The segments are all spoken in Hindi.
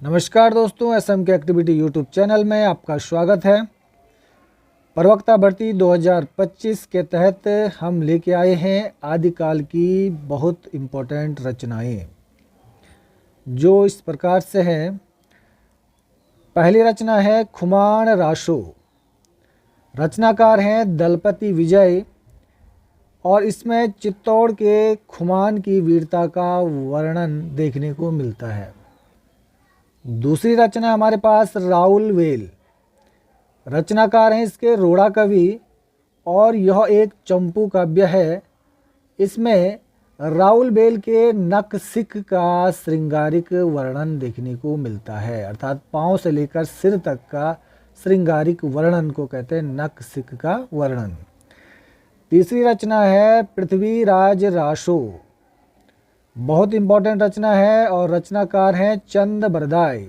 नमस्कार दोस्तों, एसएम के एक्टिविटी यूट्यूब चैनल में आपका स्वागत है। प्रवक्ता भर्ती 2025 के तहत हम लेके आए हैं आदिकाल की बहुत इम्पोर्टेंट रचनाएं, जो इस प्रकार से हैं। पहली रचना है खुमान रासो, रचनाकार हैं दलपति विजय, और इसमें चित्तौड़ के खुमान की वीरता का वर्णन देखने को मिलता है। दूसरी रचना हमारे पास राउल वेल, रचनाकार हैं इसके रोड़ा कवि, और यह एक चंपू काव्य है। इसमें राउल बेल के नख सिख का श्रृंगारिक वर्णन देखने को मिलता है, अर्थात पाँव से लेकर सिर तक का श्रृंगारिक वर्णन को कहते हैं नख सिख का वर्णन। तीसरी रचना है पृथ्वीराज रासो, बहुत इम्पोर्टेंट रचना है और रचनाकार हैं चंद बरदाई।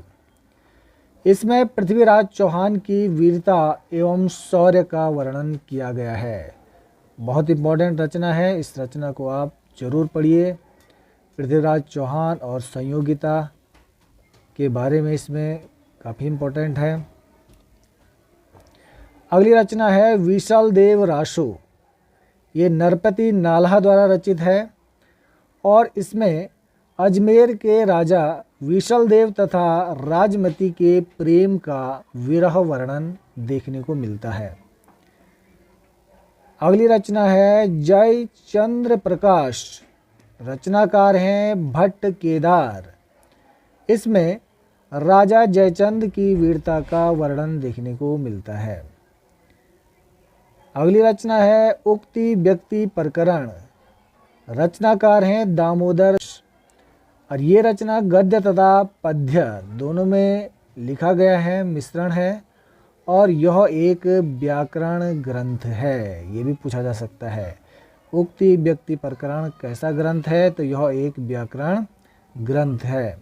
इसमें पृथ्वीराज चौहान की वीरता एवं शौर्य का वर्णन किया गया है। बहुत इम्पोर्टेंट रचना है, इस रचना को आप जरूर पढ़िए। पृथ्वीराज चौहान और संयोगिता के बारे में इसमें काफ़ी इम्पोर्टेंट है। अगली रचना है विशाल देव रासो, ये नरपति नाल्हा द्वारा रचित है, और इसमें अजमेर के राजा विशाल देव तथा राजमती के प्रेम का विरह वर्णन देखने को मिलता है। अगली रचना है जय चंद्र प्रकाश, रचनाकार हैं भट्ट केदार। इसमें राजा जयचंद की वीरता का वर्णन देखने को मिलता है। अगली रचना है उक्ति व्यक्ति प्रकरण, रचनाकार हैं दामोदर, और ये रचना गद्य तथा पद्य दोनों में लिखा गया है, मिश्रण है, और यह एक व्याकरण ग्रंथ है। ये भी पूछा जा सकता है, उक्ति व्यक्ति प्रकरण कैसा ग्रंथ है, तो यह एक व्याकरण ग्रंथ है।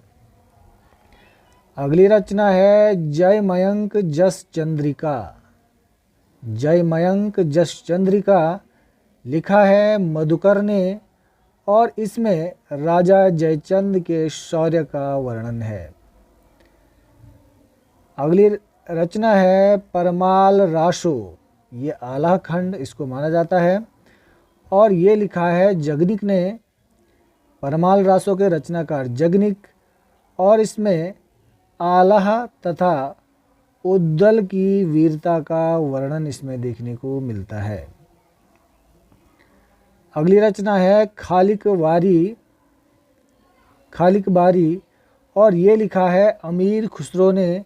अगली रचना है जय मयंक जस चंद्रिका, जय मयंक जस चंद्रिका लिखा है मधुकर ने, और इसमें राजा जयचंद के शौर्य का वर्णन है। अगली रचना है परमाल रासो, ये आल्हा खंड इसको माना जाता है, और ये लिखा है जगनिक ने। परमाल रासो के रचनाकार जगनिक, और इसमें आल्हा तथा उद्दल की वीरता का वर्णन इसमें देखने को मिलता है। अगली रचना है खालिक बारी, और ये लिखा है अमीर खुसरो ने।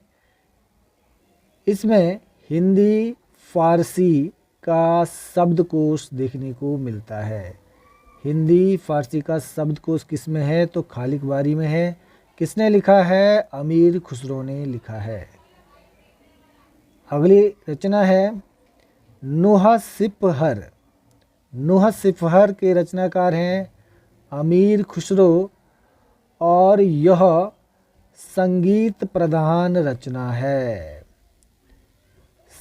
इसमें हिंदी फारसी का शब्दकोश देखने को मिलता है। हिंदी फारसी का शब्दकोश किस में है, तो खालिक बारी में है। किसने लिखा है, अमीर खुसरो ने लिखा है। अगली रचना है नुह सिपहर, नुह सिपहर के रचनाकार हैं अमीर खुसरो, और यह संगीत प्रधान रचना है।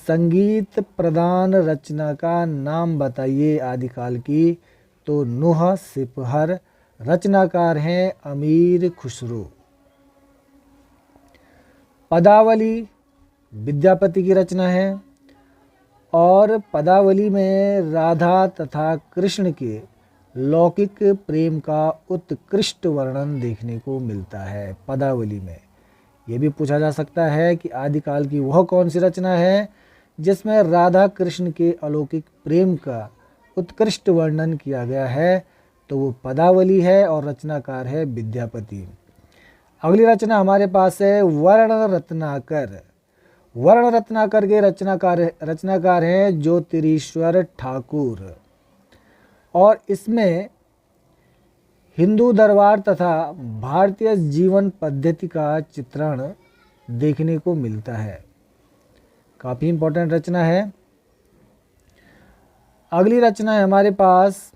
संगीत प्रधान रचना का नाम बताइए आदिकाल की, तो नुह सिपहर, रचनाकार हैं अमीर खुसरो। पदावली विद्यापति की रचना है, और पदावली में राधा तथा कृष्ण के लौकिक प्रेम का उत्कृष्ट वर्णन देखने को मिलता है पदावली में। ये भी पूछा जा सकता है कि आदिकाल की वह कौन सी रचना है जिसमें राधा कृष्ण के अलौकिक प्रेम का उत्कृष्ट वर्णन किया गया है, तो वो पदावली है, और रचनाकार है विद्यापति। अगली रचना हमारे पास है वर्ण रत्नाकर, वर्ण रत्नाकर के रचनाकार हैं ज्योतिरीश्वर ठाकुर, और इसमें हिंदू दरबार तथा भारतीय जीवन पद्धति का चित्रण देखने को मिलता है। काफ़ी इम्पोर्टेंट रचना है। अगली रचना है हमारे पास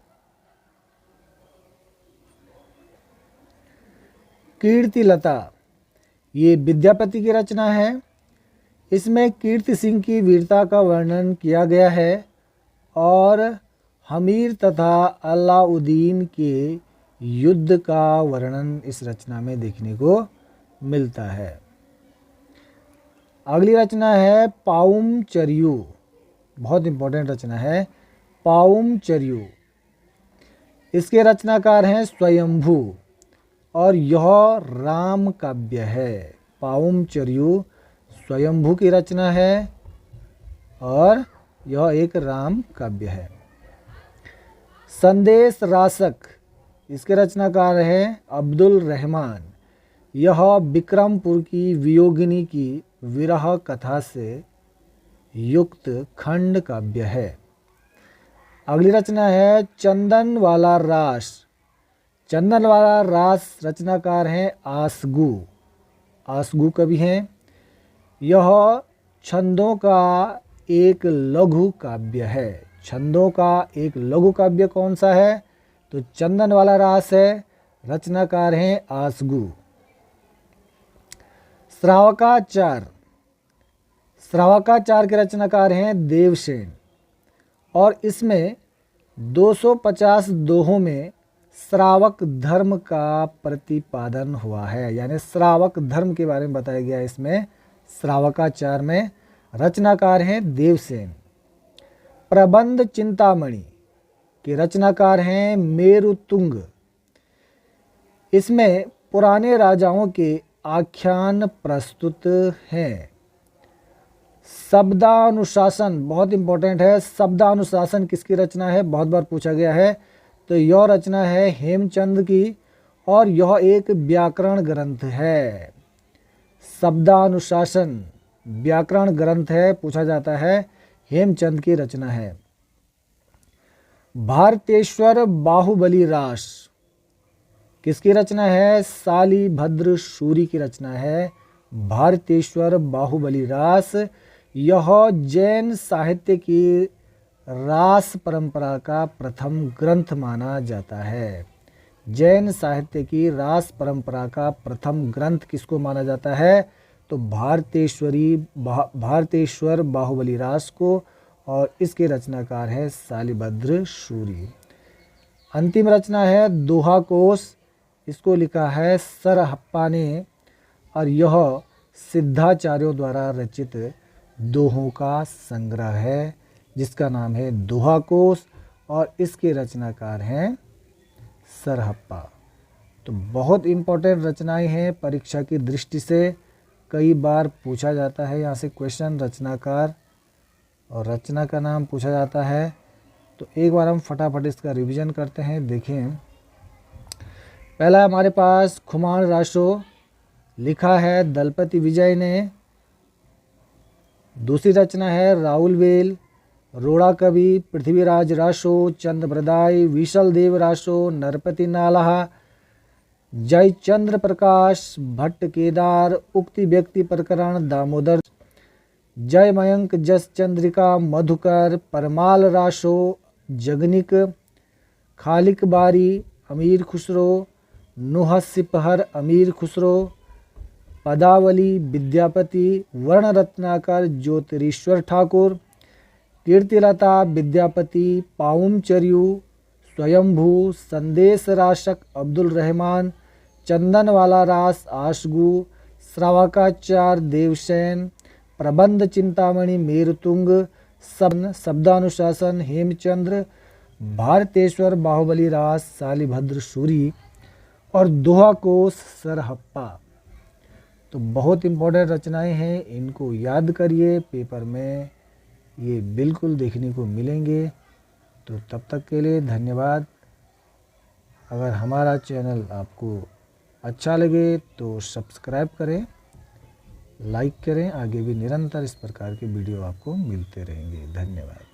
कीर्तिलता, ये विद्यापति की रचना है। इसमें कीर्ति सिंह की वीरता का वर्णन किया गया है, और हमीर तथा अलाउद्दीन के युद्ध का वर्णन इस रचना में देखने को मिलता है। अगली रचना है पाउम चरियू, बहुत इंपॉर्टेंट रचना है पाउम चरियू। इसके रचनाकार हैं स्वयंभू और यह राम काव्य है। पाउम चरियू स्वयंभू की रचना है और यह एक राम काव्य है। संदेश रासक, इसके रचनाकार हैं अब्दुल रहमान। यह विक्रमपुर की वियोगिनी की विरह कथा से युक्त खंड काव्य है। अगली रचना है चंदन वाला रास। चंदन वाला रास रचनाकार हैं आसगू। आसगू कवि हैं। यह छंदों का एक लघु काव्य है। छंदों का एक लघु काव्य कौन सा है? तो चंदन वाला रास है। रचनाकार हैं आसगू। श्रावकाचार, श्रावकाचार के रचनाकार हैं देवसेन और इसमें 250 दोहों में श्रावक धर्म का प्रतिपादन हुआ है, यानी श्रावक धर्म के बारे में बताया गया है इसमें श्रावकाचार में। रचनाकार हैं देवसेन। प्रबंध चिंतामणि के रचनाकार हैं मेरुतुंग। इसमें पुराने राजाओं के आख्यान प्रस्तुत हैं। शब्दानुशासन बहुत इंपॉर्टेंट है। शब्दानुशासन किसकी रचना है? बहुत बार पूछा गया है। तो यह रचना है हेमचंद की और यह एक व्याकरण ग्रंथ है। शब्दानुशासन व्याकरण ग्रंथ है, पूछा जाता है, हेमचंद की रचना है। भारतेश्वर बाहुबली रास किसकी रचना है? शालिभद्र शूरी की रचना है भारतेश्वर बाहुबली रास। यह जैन साहित्य की रास परंपरा का प्रथम ग्रंथ माना जाता है। जैन साहित्य की रास परंपरा का प्रथम ग्रंथ किसको माना जाता है? तो भारतेश्वर बाहुबली रास को, और इसके रचनाकार है शालिभद्र शूरी। अंतिम रचना है दोहा कोश। इसको लिखा है सरहप्पा ने और यह सिद्धाचार्यों द्वारा रचित दोहों का संग्रह है जिसका नाम है दोहा कोश और इसके रचनाकार हैं सरहप्पा। तो बहुत इम्पोर्टेंट रचनाएं हैं परीक्षा की दृष्टि से। कई बार पूछा जाता है यहाँ से क्वेश्चन, रचनाकार और रचना का नाम पूछा जाता है। तो एक बार हम फटाफट इसका रिवीजन करते हैं। देखें, पहला हमारे पास खुमान रासो, लिखा है दलपति विजय ने। दूसरी रचना है राहुल वेल। रोड़ा कवि पृथ्वीराज रासो, चंद्रप्रदाय, विशल देव रासो, नरपति नालाहा, जयचंद्र प्रकाश भट्ट केदार, उक्ति व्यक्ति प्रकरण दामोदर, जय मयंक जस चंद्रिका मधुकर, परमाल रासो, जगनिक, खालिक बारी अमीर खुसरो, नुह सिपहर अमीर खुसरो, पदावली विद्यापति, वर्ण रत्नाकर ज्योतिरीश्वर ठाकुर, कीर्तिलता विद्यापति, पाउम चरियू, स्वयंभू, संदेश राशक अब्दुल रहमान, चंदन वाला रास आशगु, श्रावकाचार देवसेन, प्रबंध चिंतामणि मेरुतुंग, शब्दानुशासन हेमचंद्र, भारतेश्वर बाहुबली रास शालिभद्र शूरी और दोहा कोश सरहप्पा। तो बहुत इम्पोर्टेंट रचनाएं हैं, इनको याद करिए, पेपर में ये बिल्कुल देखने को मिलेंगे। तो तब तक के लिए धन्यवाद। अगर हमारा चैनल आपको अच्छा लगे तो सब्सक्राइब करें, लाइक करें। आगे भी निरंतर इस प्रकार के वीडियो आपको मिलते रहेंगे। धन्यवाद।